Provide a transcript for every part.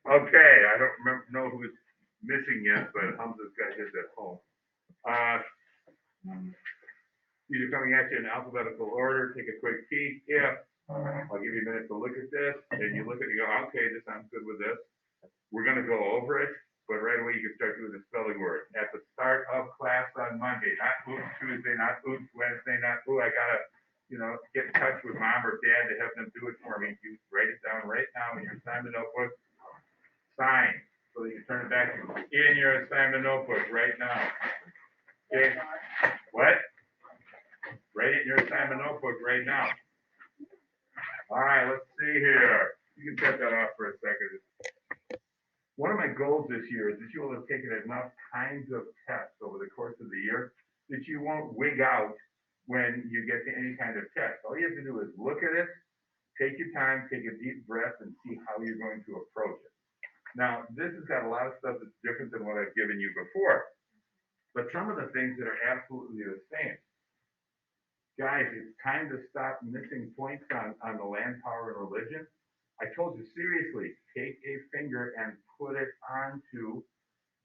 Okay, I don't know who's missing yet, but Hamza's got his at home. Uh, these are coming at you in alphabetical order. Take a quick peek. If I'll give you a minute to look at this, and you look at it, you go, okay, this sounds good with this. We're going to go over it, but right away you can start doing the spelling word. At the start of class on Monday, not oops Tuesday, not oops Wednesday, not ooh, I got to, get in touch with mom or dad to have them do it for me. You write it down right now in your assignment notebook. Sign so that you turn it back in your assignment notebook right now. Okay. What? Write it in your assignment notebook right now. All right, let's see here. You can shut that off for a second. One of my goals this year is that you will have taken enough kinds of tests over the course of the year that you won't wig out when you get to any kind of test. All you have to do is look at it, take your time, take a deep breath, and see how you're going to approach it. Now, this has got a lot of stuff that's different than what I've given you before, but some of the things that are absolutely the same. Guys, it's time to stop missing points on the land, power, and religion. I told you seriously, take a finger and put it onto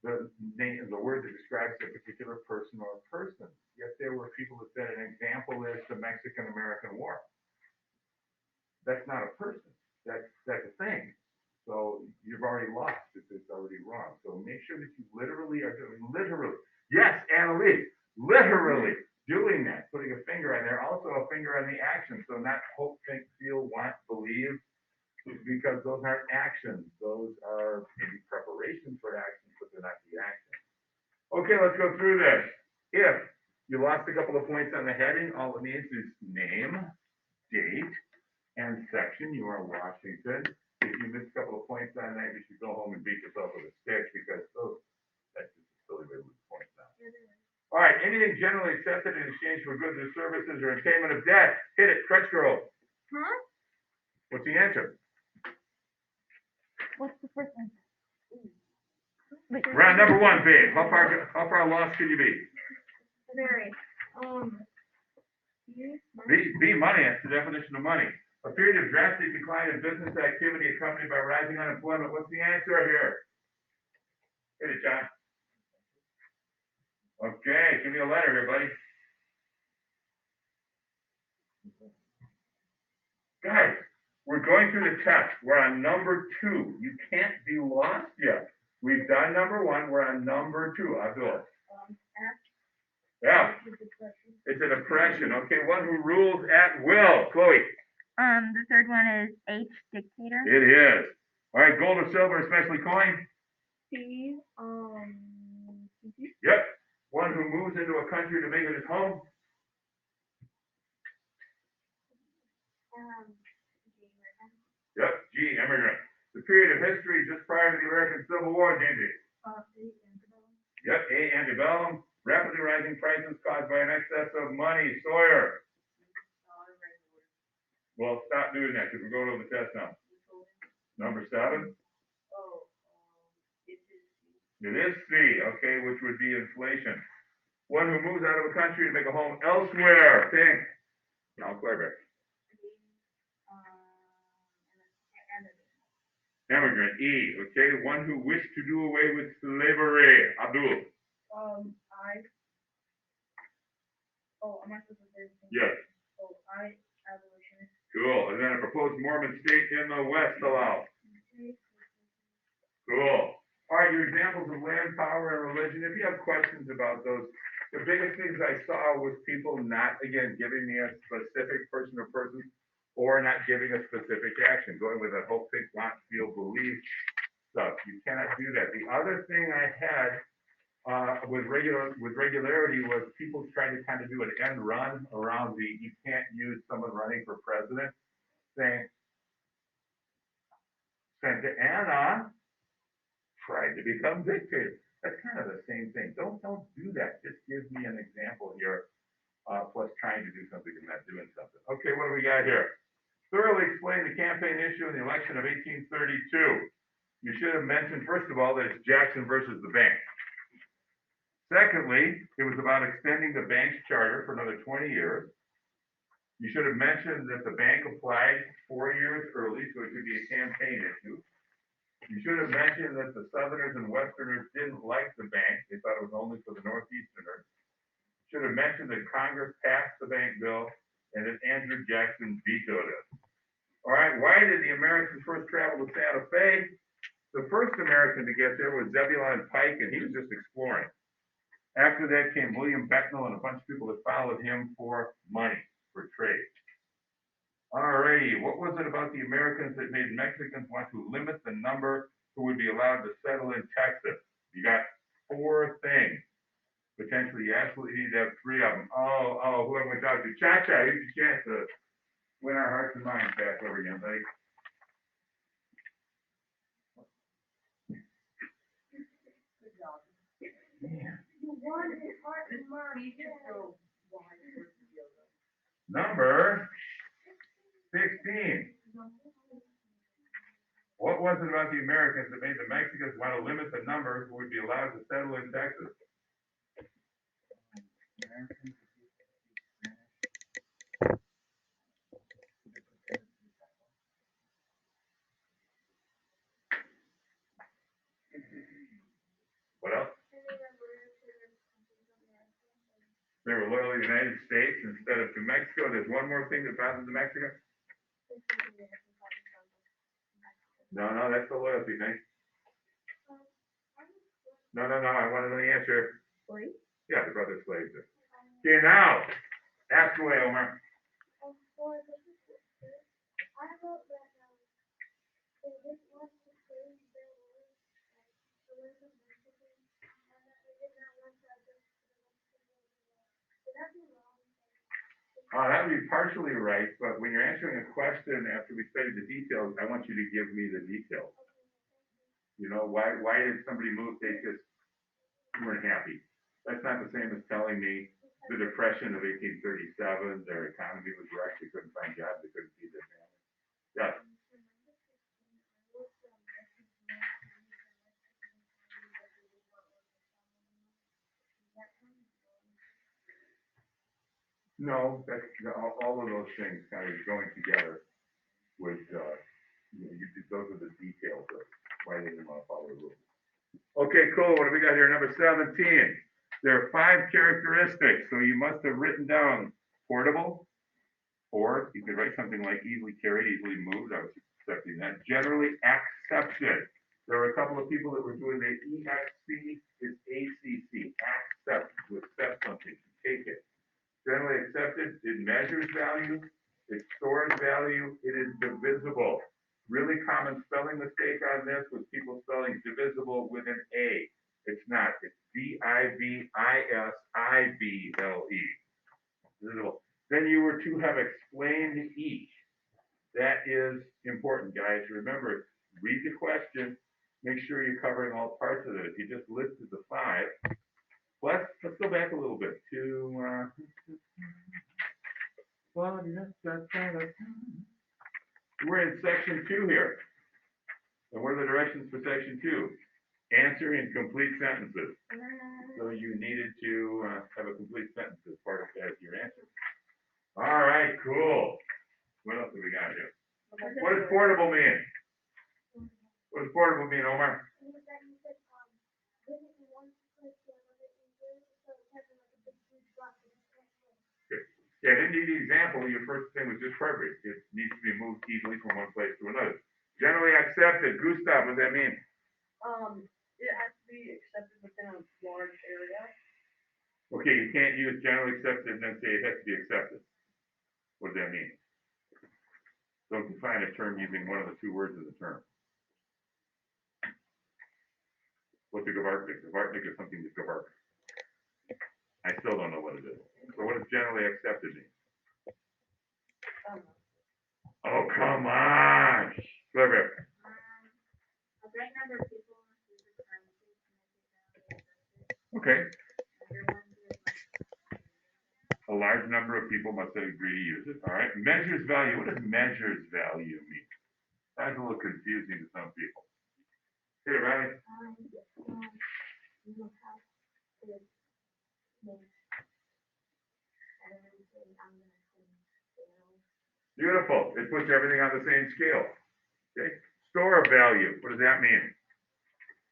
the name, the word that describes a particular person or persons. Yet there were people that said an example is the Mexican-American War. That's not a person. That's a thing. So you've already lost if it's already wrong. So make sure that you literally are doing yes, Annalise, literally doing that, putting a finger on there, also a finger on the action. So not hope, think, feel, want, believe, because those aren't actions. Those are maybe preparations for actions, but they're not the action. Okay, let's go through this. If you lost a couple of points on the heading, all it means is name, date, and section. You are Washington. If you missed a couple of points on that, you should go home and beat yourself with a stick because that's just a silly way to lose points now. All right, anything generally accepted in exchange for goods or services or in payment of debt. Hit it, Crutch Girl. Huh? What's the answer? What's the first answer? Round number one, babe. How far lost can you be? Very. B, money. That's the definition of money. A period of drastic decline in business activity accompanied by rising unemployment. What's the answer here? Hit it, John. Okay, give me a letter here, buddy. Guys, we're going through the test. We're on number 2. You can't be lost yet. We've done number 1. We're on number 2. Abdul. Yeah. It's a depression. Okay, one who rules at will. Chloe. The third one is H, dictator. It is. All right, gold or silver, especially coin. C, Yep. One who moves into a country to make it his home. Yep, G, immigrant. The period of history just prior to the American Civil War, Daisy. Yep, A, antebellum. Rapidly rising prices caused by an excess of money. Sawyer. Well, stop doing that because we're going over the test now. Number 7. It is C, okay, which would be inflation. One who moves out of a country to make a home elsewhere. Pink. Now, Claire. Immigrant. E, okay. One who wished to do away with slavery. Abdul. I. Oh, am I supposed to say anything? Yes. Oh, I, abolitionist. Cool. And then a proposed Mormon state in the West allow. Cool. All right, your examples of land, power, and religion. If you have questions about those, the biggest things I saw was people not, again, giving me a specific person or persons, or not giving a specific action, going with a hope, think, want, feel, believe stuff. You cannot do that. The other thing I had with regularity was people trying to kind of do an end run around you can't use someone running for president, saying, Santa Anna tried to become dictator. That's kind of the same thing. Don't do that. Just give me an example here, plus trying to do something and not doing something. Okay, what do we got here? Thoroughly explain the campaign issue in the election of 1832. You should have mentioned, first of all, that it's Jackson versus the bank. Secondly, it was about extending the bank's charter for another 20 years. You should have mentioned that the bank applied 4 years early, so it could be a campaign issue. You should have mentioned that the Southerners and Westerners didn't like the bank. They thought it was only for the Northeasterners. Should have mentioned that Congress passed the bank bill and that Andrew Jackson vetoed it. All right, why did the Americans first travel to Santa Fe? The first American to get there was Zebulon Pike, and he was just exploring. After that came William Becknell and a bunch of people that followed him for money, for trade. Alrighty, what was it about the Americans that made Mexicans want to limit the number who would be allowed to settle in Texas? You got 4 things. Potentially, you absolutely need to have 3 of them. Who am I talking to? Cha-Cha, here's your chance to win our hearts and minds back over again, buddy. Good job. Yeah. You won his heart and mind. Number 16. What was it about the Americans that made the Mexicans want to limit the number who would be allowed to settle in Texas? What else? They were loyal to the United States instead of to Mexico. There's one more thing that bothers the Mexicans. No, that's the loyalty thing. No, I want to know the answer. Slaves? Yeah, the brother slaves. Okay, now, ask away, Omar. That would be partially right, but when you're answering a question after we study the details, I want you to give me the details. You know, why did somebody move? They just weren't happy. That's not the same as telling me the Depression of 1837, their economy was wrecked, they couldn't find jobs, they couldn't feed their family. Yes. No, that's all of those things kind of going together with, those are the details of why they didn't want to follow the rules. Okay, cool. What do we got here? Number 17. There are 5 characteristics, so you must have written down portable, or you could write something like easily carried, easily moved. I was accepting that. Generally accepted. There were a couple of people that were doing the EXC, it's ACC, accept, to accept something, to take it. Generally accepted, it measures value, it stores value, it is divisible. Really common spelling mistake on this was people spelling divisible with an A. It's not, it's D-I-V-I-S-I-B-L-E. Divisible. Then you were to have explained each. That is important, guys. Remember, read the question, make sure you're covering all parts of it. If you just listed the 5, let's go back a little bit to we're in section 2 here. And what are the directions for section 2? Answer in complete sentences. So you needed to have a complete sentence as part of that, your answer. All right, cool. What else do we got here? What does portable mean? What does portable mean, Omar? Yeah, in the example, your first thing was just perfect. It needs to be moved easily from one place to another. Generally accepted. Gustav, what does that mean? It has to be accepted within a large area. Okay, you can't use generally accepted and then say it has to be accepted. What does that mean? Don't define a term using one of the 2 words in the term. What's a Gavartnik? Gavartnik is something that's Gavartnik. I still don't know what it is. So what does generally accepted mean? Oh, come on. Clever. A great number of people use the currency to make it Okay. A large number of people must agree to use it. All right. Measures value. What does measures value mean? That's a little confusing to some people. Hey, Riley. Beautiful. It puts everything on the same scale. Okay. Store value. value. What does that mean?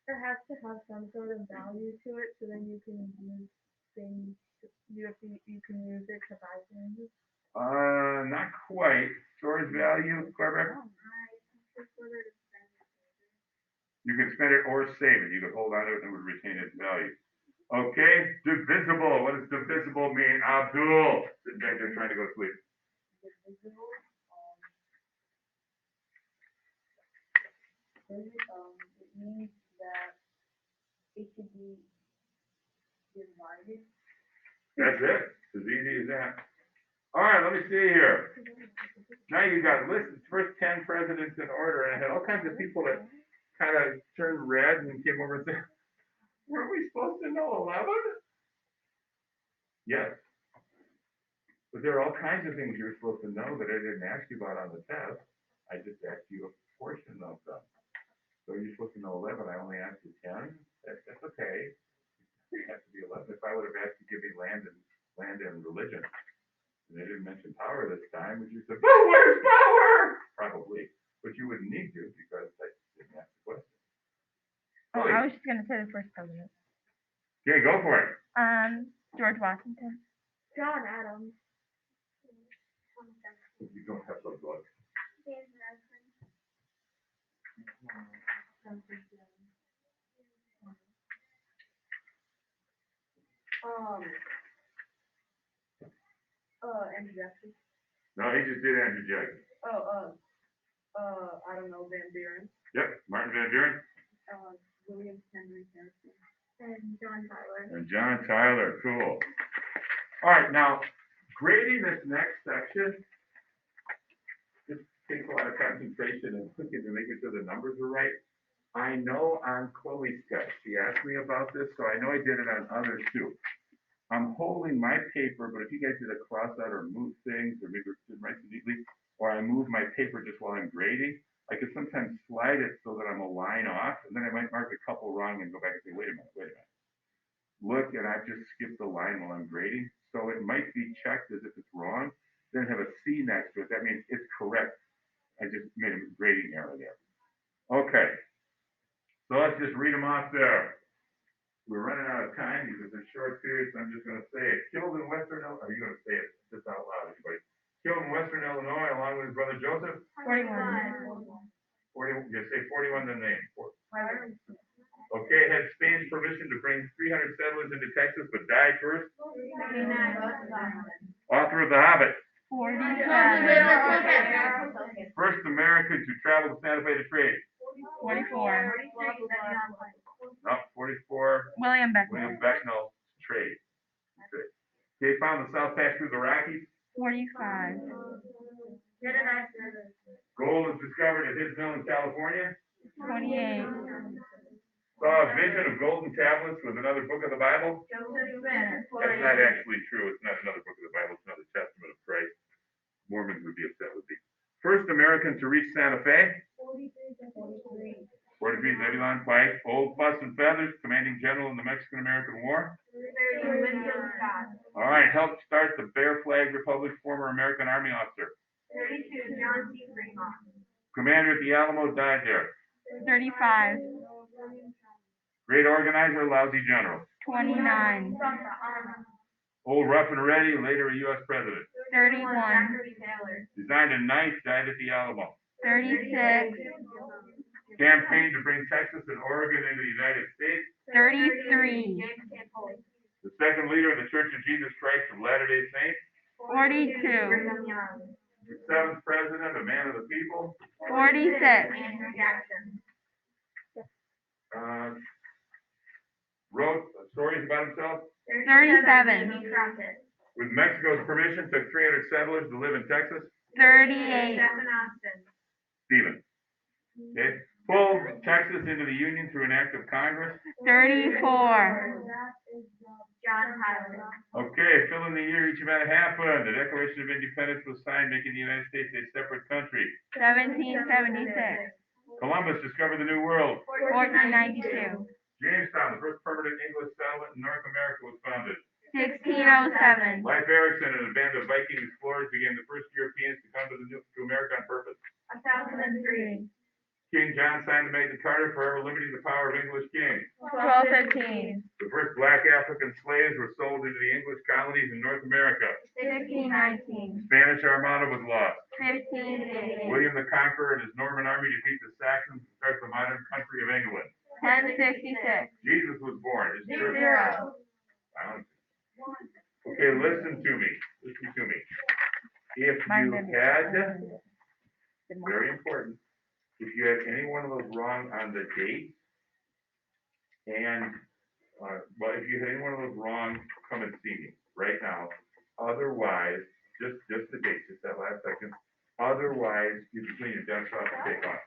It has to have some sort of value to it, so then you can use things, you can use it to buy things. Not quite. Storage value, Corbett? You could spend it or save it. You could hold on to it and it would retain its value. Okay, divisible. What does divisible mean? Abdul, sitting back there trying to go to sleep. Divisible, it means that it should be divided. That's it. It's as easy as that. All right, let me see here. Now you got listed first 10 presidents in order, and I had all kinds of people that kind of turned red and came over and said, weren't we supposed to know 11? Yes. But there are all kinds of things you're supposed to know that I didn't ask you about on the test. I just asked you a portion of them. So you're supposed to know 11. I only asked you 10. That's okay. It has to be 11. If I would have asked you to give me land and religion, and they didn't mention power this time, would you say, oh, where's power? Probably. But you wouldn't need to because I didn't ask the question. Oh, I was just gonna say the first president. Okay, go for it. George Washington. John Adams. You don't have those books. Andrew Jackson. No, he just did Andrew Jackson. I don't know, Van Buren. Yep, Martin Van Buren. William Henry Harrison. And John Tyler. And John Tyler, cool. All right, now, grading this next section, this takes a lot of concentration and thinking to making sure the numbers are right. I know on Chloe's test, she asked me about this, so I know I did it on others too. I'm holding my paper, but if you guys did a cross out or move things or maybe didn't write it neatly, or I move my paper just while I'm grading, I could sometimes slide it so that I'm a line off, and then I might mark a couple wrong and go back and say, wait a minute. Look, and I've just skipped the line while I'm grading, so it might be checked as if it's wrong, then have a C next to it. That means it's correct. I just made a grading error there. Okay, so let's just read them off there. We're running out of time because it's a short period, so I'm just going to say it. Killed in Western Illinois. Are you going to say it just out loud, everybody? Killed in Western Illinois along with his brother Joseph. 41. 40. You say 41, then name. Okay, had Spain's permission to bring 300 settlers into Texas, but died first. Author of The Hobbit. 47. First American to travel to Santa Fe to trade. 44. No, 44. William Beckman. William Beckman, trade. Okay, found the South Pass through the Rockies. 45. Gold was discovered at his mill in California. 28. Saw a vision of golden tablets with another book of the Bible. That's not actually true. It's not another book of the Bible. It's another Testament of Christ. Mormons would be upset with me. First American to reach Santa Fe. 43, Zebulon Pike. Old Fuss and Feathers, commanding general in the Mexican-American War. All right, helped start the Bear Flag Republic, former American Army officer. 32, John C. Fremont. Commander at the Alamo, died there. 35. Great organizer, lousy general. 29. Old Rough and Ready, later a U.S. president. 31. Designed a knife, died at the Alamo. 36. Campaigned to bring Texas and Oregon into the United States. 33. The second leader of the Church of Jesus Christ of Latter-day Saints. 42. The seventh president, a man of the people. 46. Wrote stories about himself. 37. With Mexico's permission, took 300 settlers to live in Texas. 38. Stephen. Okay. Pulled Texas into the Union through an act of Congress. 34. John Tyler. Okay, fill in the year each event happened. The Declaration of Independence was signed, making the United States a separate country. 1776. Columbus discovered the New World. 1492. Jamestown, the first permanent English settlement in North America, was founded. 1607. Leif Erikson and a band of Viking explorers became the first Europeans to come to America on purpose. 1003. King John signed the Magna Carta, forever limiting the power of English kings. 1215. The first black African slaves were sold into the English colonies in North America. 1619. Spanish Armada was lost. 1588. William the Conqueror and his Norman army defeat the Saxons and start the modern country of England. 1066. Jesus was born. His church. 0. Okay, listen to me. Listen to me. If you had, very important, if you had any one of those wrong on the date, and, well, if you had any one of those wrong, come and see me right now. Otherwise, just the date, just that last second. Otherwise, you can clean your desk off and take off.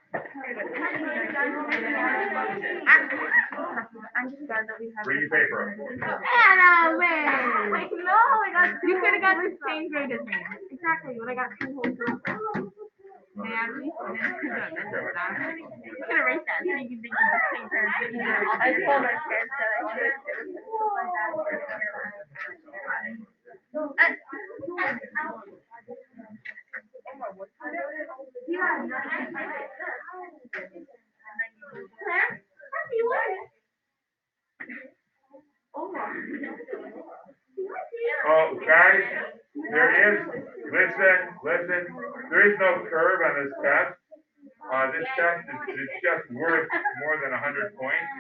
I'm just glad that we have. Bring your paper up. Anna, way! I know, I got. You could have got the same grade as me. Exactly, but I got 2 whole groups. May I please? You could erase that so you can think of the same parents that you did. I told my parents that I should. Oh, guys, listen, there is no curve on this test. This test is just worth more than 100 points.